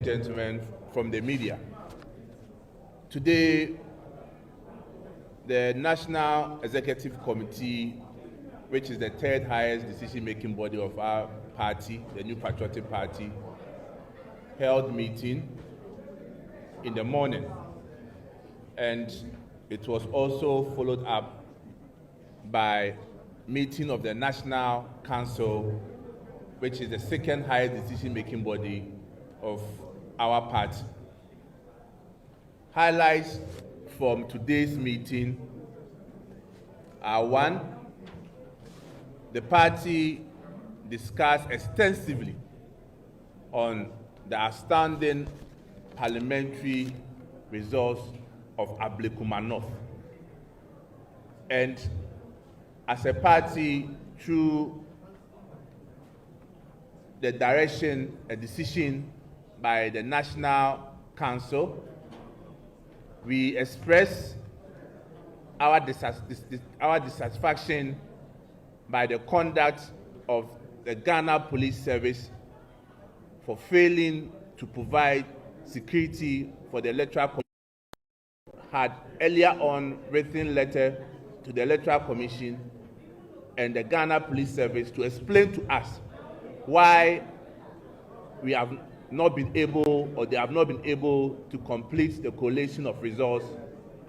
gentlemen from the media. Today, the National Executive Committee, which is the third highest decision-making body of our party, the New Patriotic Party, held meeting in the morning, and it was also followed up by meeting of the National Council, which is the second highest decision-making body of our party. Highlights from today's meeting are: one, the party discussed extensively on the outstanding parliamentary results of Ablekuma North. And as a party, through the direction, a decision by the National Council, we express our dissatisfaction by the conduct of the Ghana Police Service for failing to provide security for the Electoral Commission. Had earlier on written letter to the Electoral Commission and the Ghana Police Service to explain to us why we have not been able, or they have not been able, to complete the collation of results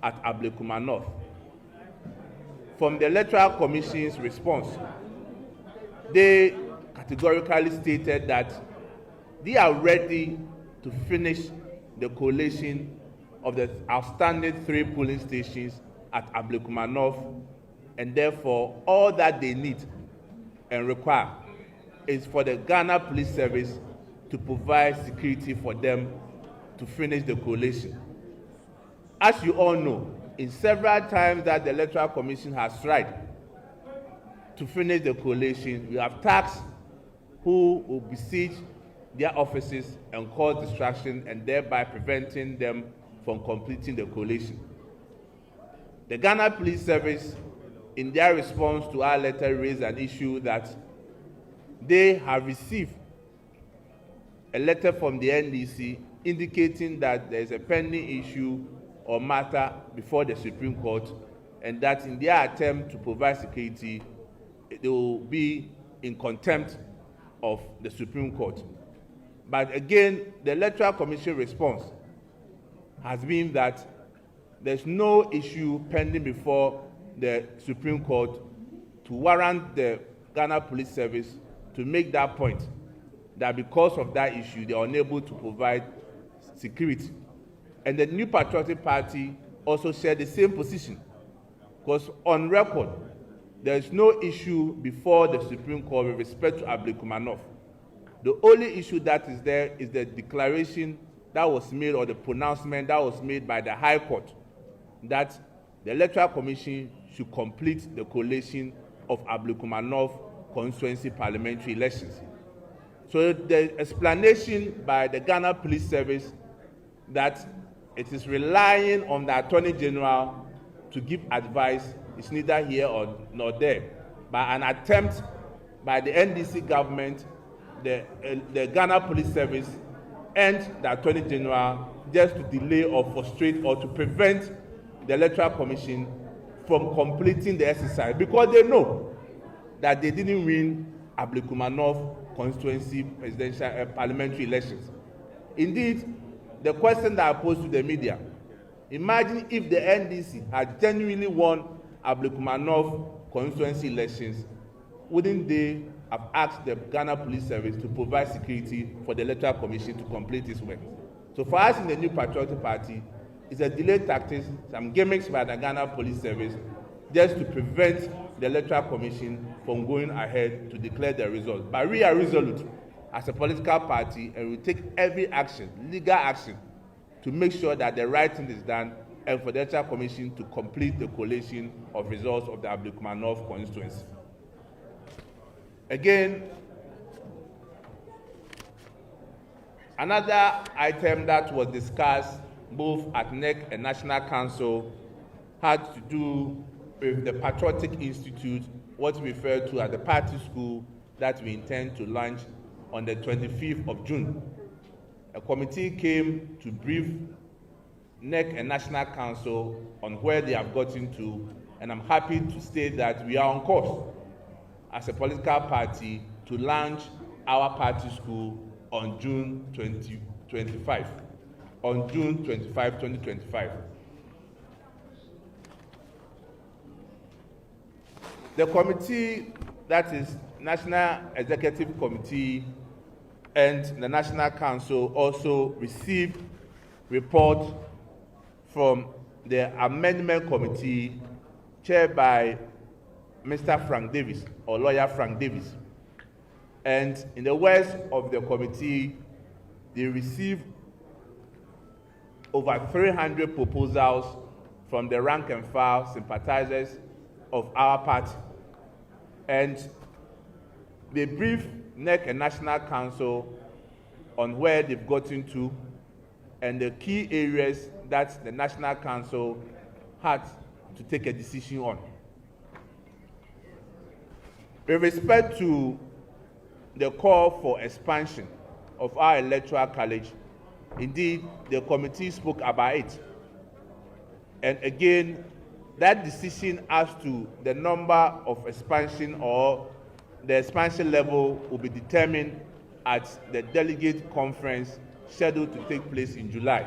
at Ablekuma North. From the Electoral Commission's response, they categorically stated that they are ready to finish the collation of the outstanding 3 polling stations at Ablekuma North, and therefore all that they need and require is for the Ghana Police Service to provide security for them to finish the collation. As you all know, in several times that the Electoral Commission has tried to finish the collation, we have tasked who will besiege their offices and cause distraction, and thereby preventing them from completing the collation. The Ghana Police Service, in their response to our letter, raised an issue that they have received a letter from the NDC indicating that there is a pending issue or matter before the Supreme Court, and that in their attempt to provide security, they will be in contempt of the Supreme Court. But again, the Electoral Commission response has been that there's no issue pending before the Supreme Court to warrant the Ghana Police Service to make that point, that because of that issue, they are unable to provide security. And the New Patriotic Party also shared the same position, because on record, there is no issue before the Supreme Court with respect to Ablekuma North. The only issue that is there is the declaration that was made, or the pronouncement that was made by the High Court, that the Electoral Commission should complete the collation of Ablekuma North Constituency parliamentary elections. So the explanation by the Ghana Police Service that it is relying on the Attorney General to give advice is neither here nor there, but an attempt by the NDC government, the Ghana Police Service, and the Attorney General just to delay or frustrate or to prevent the Electoral Commission from completing the exercise, because they know that they didn't win Ablekuma North Constituency presidential parliamentary elections. Indeed, the question that I posed to the media, imagine if the NDC had genuinely won Ablekuma North Constituency elections, wouldn't they have asked the Ghana Police Service to provide security for the Electoral Commission to complete its work? So for us in the New Patriotic Party, it's a delayed tactics, some gimmicks by the Ghana Police Service, just to prevent the Electoral Commission from going ahead to declare the results. But we are resolute as a political party, and we take every action, legal action, to make sure that the right thing is done, and for the Electoral Commission to complete the collation of results of the Ablekuma North constituency. Again, another item that was discussed both at NEC and National Council had to do with the Patriotic Institute, what we refer to as the party school that we intend to launch on the 25th of June. a committee came to brief NEC and National Council on where they have gotten to, and I'm happy to state that we are on course as a political party to launch our party school on June 2025. On June 25, 2025. The committee, that is National Executive Committee and the National Council, also received report from the Amendment Committee chaired by Mr. Frank Davis, or Lawyer Frank Davis. And in the words of the committee, they received over 300 proposals from the rank and file sympathizers of our party. And they briefed NEC and National Council on where they've gotten to and the key areas that the National Council had to take a decision on. With respect to the call for expansion of our electoral college, indeed, the committee spoke about it. And again, that decision as to the number of expansion or the expansion level will be determined at the delegate conference scheduled to take place in July.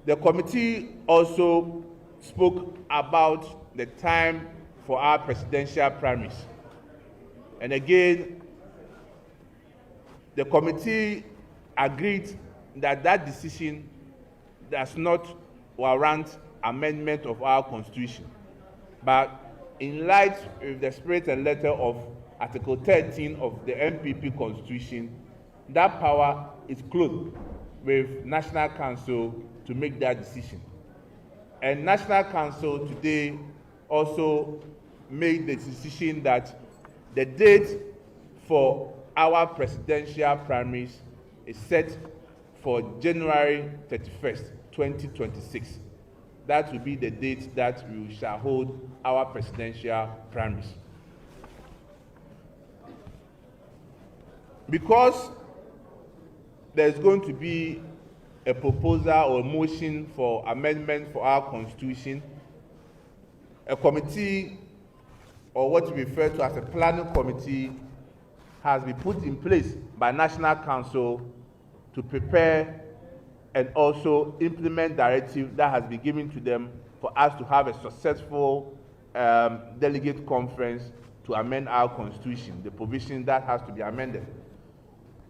The committee also spoke about the time for our presidential primaries. And again, the committee agreed that that decision does not warrant amendment of our constitution. But in light of the spirit and letter of Article 13 of the NPP constitution, that power is closed with National Council to make that decision. And National Council today also made the decision that the date for our presidential primaries is set for January 31st, 2026. That will be the date that we shall hold our presidential primaries. Because there's going to be a proposal or a motion for amendment for our constitution, a committee, or what we refer to as a planning committee, has been put in place by National Council to prepare and also implement directive that has been given to them for us to have a successful delegate conference to amend our constitution, the provision that has to be amended.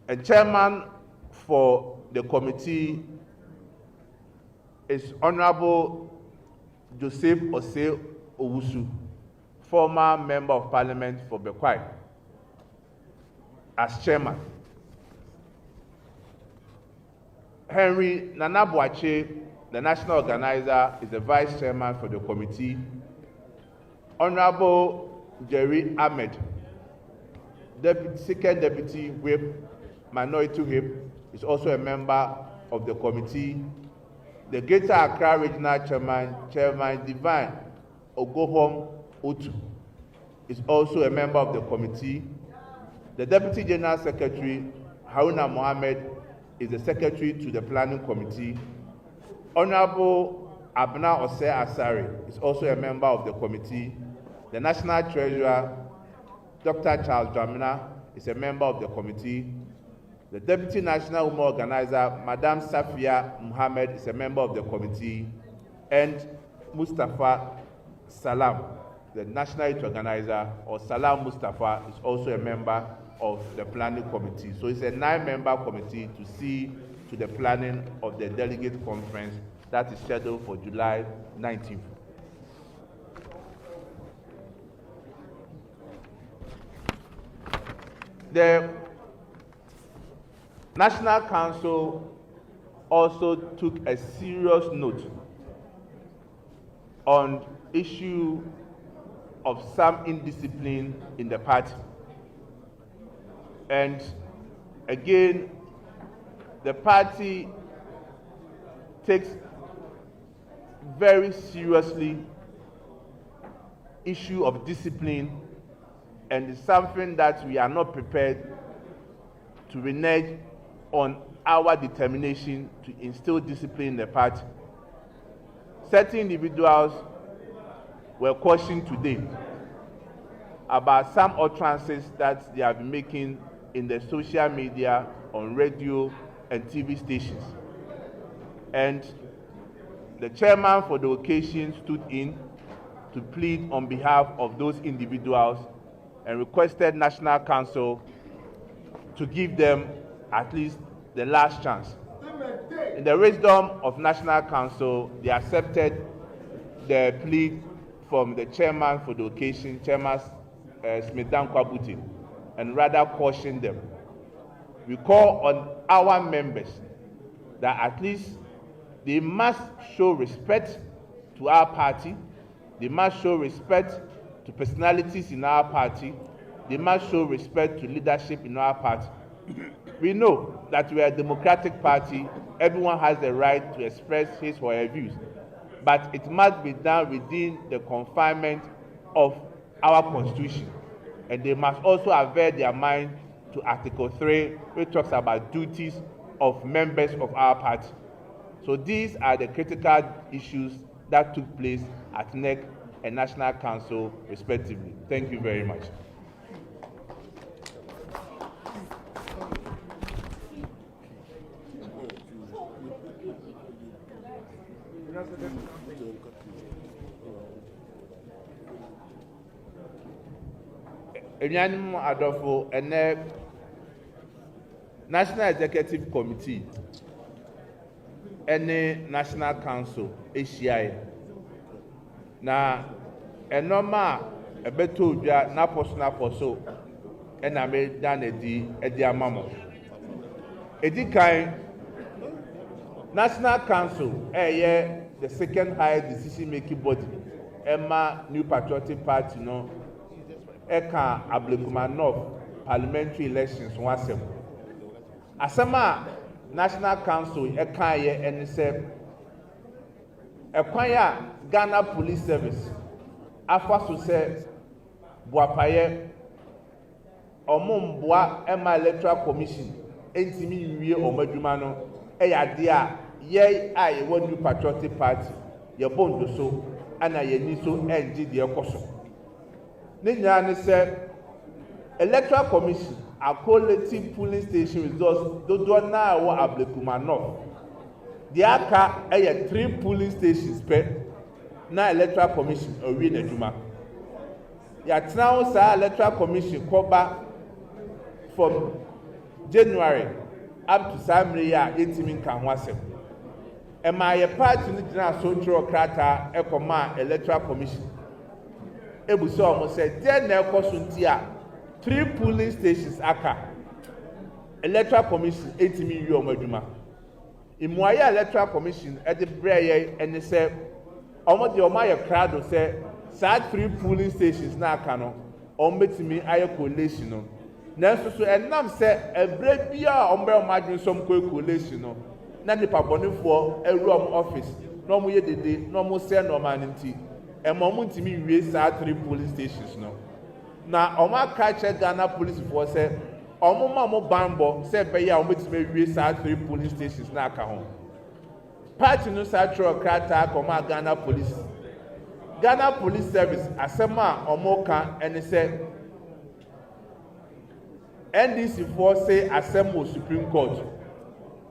A chairman for the committee is Honorable Joseph Osei Owusu, former Member of Parliament for Bekwai, as chairman. Henry Nanabuache, the national organizer, is the vice chairman for the committee. Honorable Jerry Ahmed, second deputy whip, minority whip, is also a member of the committee. The Greater Accra Regional Chairman Divine Ogohom Otu, is also a member of the committee. The Deputy General Secretary Haruna Mohammed is the secretary to the planning committee. Honorable Abna Ose Asari is also a member of the committee. The National Treasurer, Dr. Charles Dramina, is a member of the committee. The Deputy National Women Organizer, Madam Safia Muhammad, is a member of the committee. And Mustafa Salam, the National Youth Organizer, or Salam Mustafa, is also a member of the planning committee. So it's a 9-member committee to see to the planning of the delegate conference that is scheduled for July 19th. The National Council also took a serious note on issue of some indiscipline in the party. And again, the party takes very seriously issue of discipline, and it's something that we are not prepared to renege on our determination to instill discipline in the party. Certain individuals were cautioned today about some utterances that they have been making in the social media, on radio and TV stations. And the chairman for the occasion stood in to plead on behalf of those individuals and requested National Council to give them at least the last chance. In the wisdom of National Council, they accepted the plea from the chairman for the occasion, Chairman Smith Kwabuti, and rather cautioned them. We call on our members that at least they must show respect to our party, they must show respect to personalities in our party, they must show respect to leadership in our party. We know that we are a democratic party, everyone has the right to express his or her views, but it must be done within the confinement of our constitution, and they must also avert their mind to Article 3, which talks about duties of members of our party. So these are the critical issues that took place at NEC and National Council, respectively. Thank you very much. Enyanum adofo ene National Executive Committee ene National Council ACI na enoma ebeto odwa na poso ena me dan edi amamo edikan National Council the second highest decision making body Emma New Patriotic Party no Eka Ablekumanov parliamentary elections wasem asema National Council eka ye ense ekwaya Ghana Police Service afa so se boapaye omumboa Emma Electoral Commission entimi wie omadwuma no eyade a ye aye New Patriotic Party ye bondo so ana ye ni so engi de ekoso Ninya ne say Electoral Commission a collective polling station results do na wo Ablekumanov. The aka 3 polling stations per na Electoral Commission owi na djuma. Ya tnawo sa Electoral Commission koba from January up to Samri ya yetimi kan ho asem. E ma ye party ni gina so tro krata e koma Electoral Commission. Ebuso omo say there na ekoso ntia 3 polling stations aka Electoral Commission etimi wi omaduma imuaya Electoral Commission e de breye ene say omo de omo aye crowd say sad 3 polling stations na aka no omo betimi aye coalition no nanso so enam say ebre bia omo be omadwin som coalition no na nipa bonefo ewu office no omo ye dede no omo say no man nti ntimi wie saa 3 police stations no na oma catch Ghana police for say omoma mo bambo say be ya ometimi wie saa 3 police stations na aka ho party no saa tro krata koma Ghana police service asema omoka ene say NDC for say assemble Supreme Court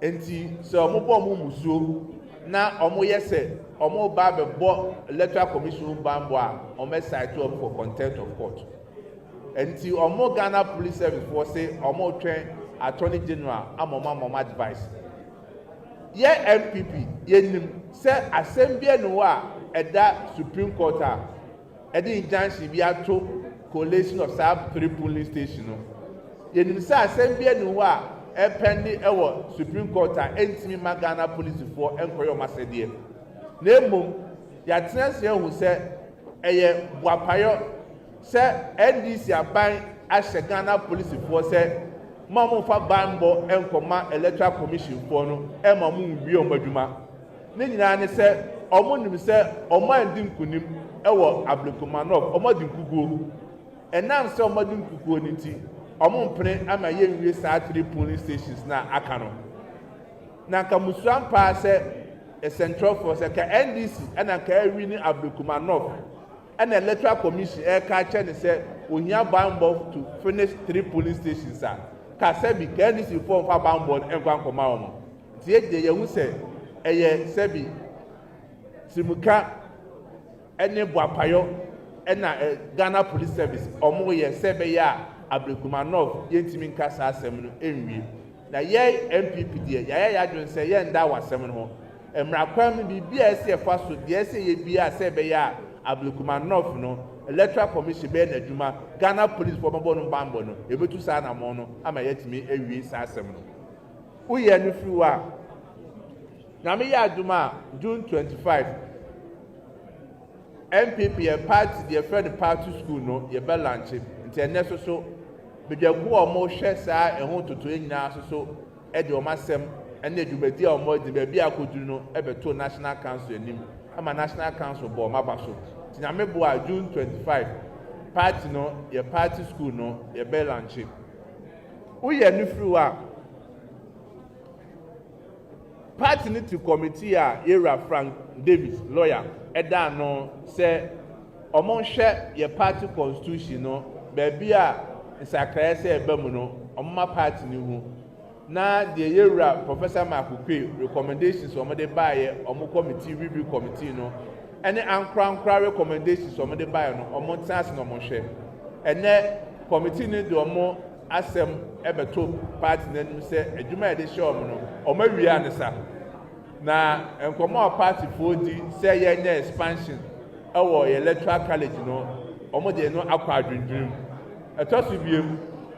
enti so omobo mo musuo na omo yese omo ba be bo Electoral Commission bambo a omo cite up for contempt of court enti omo Ghana Police Service for say omo twen Attorney General amoma advice ye NPP ye nim say assembly no a eda Supreme Court a edi injunction bi ato collation of sub 3 polling station no ye nim say assembly no a ependi ewo Supreme Court a entimi ma Ghana police for enkoyo masede na emom ya tenase hu se eye boapayo se NDC aban ahye Ghana police for se mamu fa bambo enkoma Electoral Commission for no emamu wi omadwuma ne nyina ne se omo nim se omo andi nkunim ewo Ablekumanov omo di nkuguo enam se omo di nkuguo nti mpene ama yenwie saa 3 polling stations na aka no na ka musuan pa se a central force ka NDC ana ka awi ni Abdulkumanov and electoral commission ka che ne se ohia bambo to finish 3 polling stations ka se bi ka NDC form fa bambo enkwa nkoma wo tie de ye hu se eye se bi simuka ene boapayo ena Ghana Police Service omo ye se be ya Abdulkumanov yentimi nkasa asem no enwie na ye NPP de ye adwon se ye nda wasem no emrakwam bibia ese fa so de ese ye bia se be ya Abdulkumanov no electoral commission be na adwuma Ghana Police for bambo no bambo no ebetu sa na mo no ama yetimi ewie sa asem no uye no fiwa na me ya adwuma June 25 NPP a party the friend party school no ye be launch nti ene so bedwaku omo hwe saa ehun toto nyina so e de omasem ene adwumadi omo de ba bia akoduru no e beto National Council anim ama National Council bo maba so ti na me bo a June 25 party no ye party school no ye be launch uye no friwa party ni to committee a era Frank Davis lawyer eda no se omo hwe ye party constitution no ba bia nsakra se eba mu no omo party ni hu na de yewura Professor Makukwe recommendations omo de baye omo committee review committee no ene ankra recommendations omo de baye no omo tsas no omo hwe ene committee ni de omo asem ebeto party nanim se adwuma e de hwe omo no omo awia ne sa na enkomo party fodi se ye nya expansion ewo electoral college no omo de no akwa adwendwem etosu biem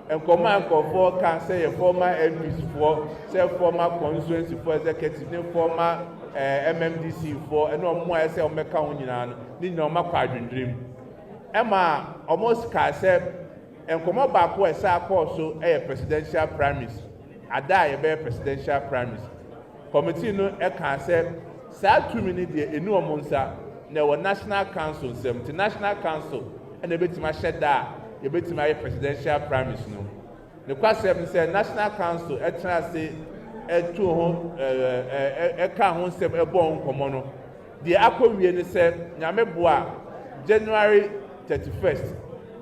enkomo ankofo kan say ye former MPs for say former constituency for executive ne former MMDC for eno omo ay say omeka ho nyina no ni nyina omakwa adwendwem ema almost ka say enkomo ba ko esa so presidential primaries ada ye be presidential primaries committee no e kan say saa 2 minutes de enu omonsa na wo National Council the National Council and ebetima sheda ebetima presidential primaries no the question say National Council e try say e tu ho e ka ho sem e bon nkomo no de akowie ni say nyame boa January 31st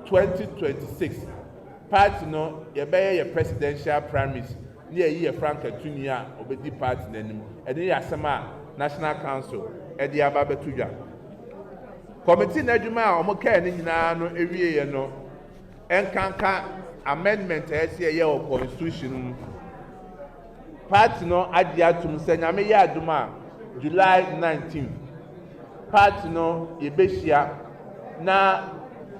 2026 party no ye be ye presidential primaries ni ye Frank Atuni a obedi party nanim e dey asema National Council e dey ababetudwa committee na adwuma a omo ka ni nyina no ewie ye no enkanka amendment e se ye o constitution party no adi atum se nyame ye adwuma July 19 party no ye behia na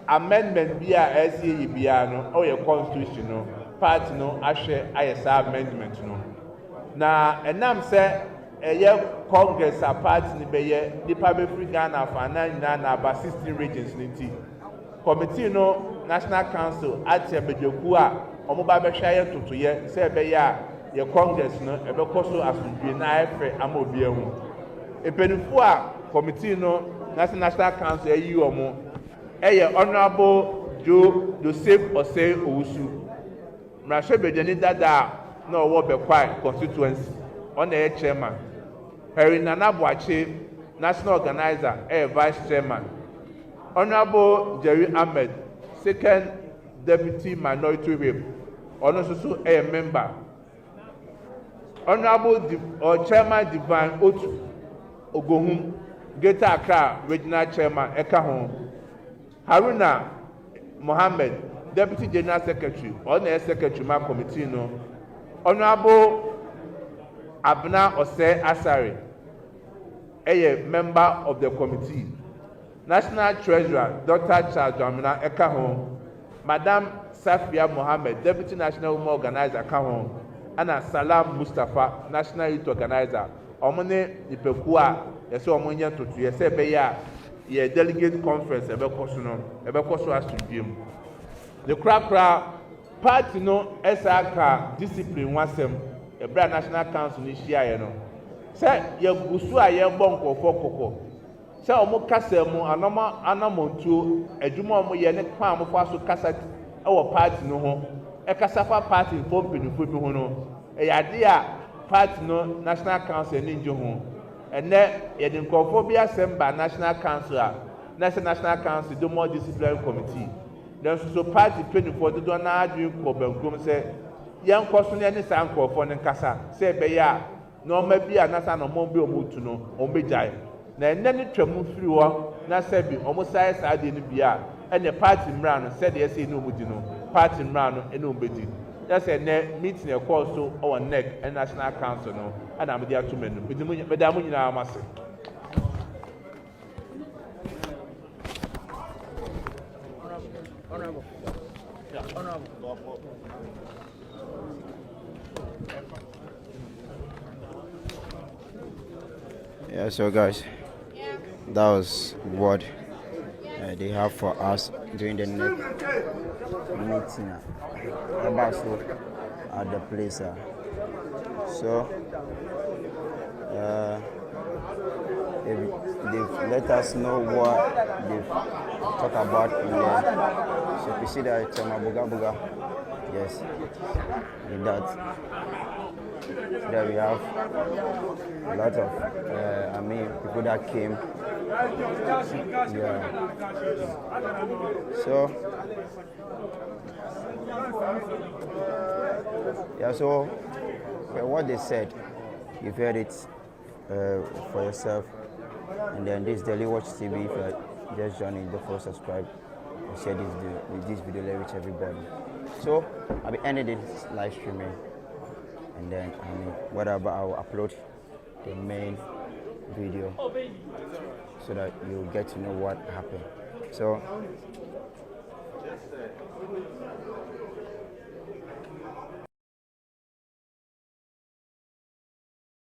amendment bi a ese ye bia no o ye constitution no party no ahwe ayesa amendment no na enam se eye Congress a party ni beye nipa be free Ghana fa na nyina na aba 16 regions niti committee no National Council ati abedwaku a omo ba be hwa ye toto ye se be ya ye Congress no e be koso asundwe na efe ama obi ahu epenifo a committee no National Council ayi omo eye Honorable Joseph Osei Owusu mrashe bedeni dada na owo Bekwai Constituency on the chairman Harry Nanabuache national organizer vice chairman Honorable Jerry Ahmed second deputy minority whip also a member Honorable chairman Divine Otu Ogohum Greater Accra regional chairman Ekahon Haruna Mohammed deputy general secretary on the secretary ma committee no Honorable Abna Ose Asare a member of the committee National Treasurer Dr. Charles Jamina Ekahon Madam Safia Mohammed deputy national women organizer Ekahon and Salam Mustafa national youth organizer omone ipekua yese omonye totu yese be ya ye delegate conference ebekoso asudiem the krakra party no esaka discipline wasem ebra National Council ni hia ye no se ye gusu a ye bonkofo kokko se omo kasa mu anamontuo adwuma omo ye ne kwa mo fa so kasa e wo party no ho Ekasafa party for mpanyinfo bi ho no eyade a party no national council ni nje ho ene yede nkofo bi assemble national council a national council do more disciplinary committee then so party mpanyinfo do na adwin ko bankom se yen koso ne sa nkofo ne nkasa se be ya na oma bi a nasa no mo bi omutu no ombejai na ene ne twam firi ho na se bi omo sai sa de no bia ene party mra no se de se no omudi no party mra no ene ombedi just a meeting a call so our neck and national council no and I'm there to men with the money now massive. Honorable. Yeah, honorable. Yeah, so guys, that was what they have for us during the next meeting about at the place. So they've let us know what they've talked about in there. So you see that it's Buga Buga. Yes, with that. There we have a lot of people that came. Yeah. So what they said, you've heard it for yourself. And then this Daily Watch TV, if you're just joining, don't forget to subscribe and share this video with everybody. So I'll be ending this live streaming. And then whatever I'll upload the main video so that you'll get to know what happened. So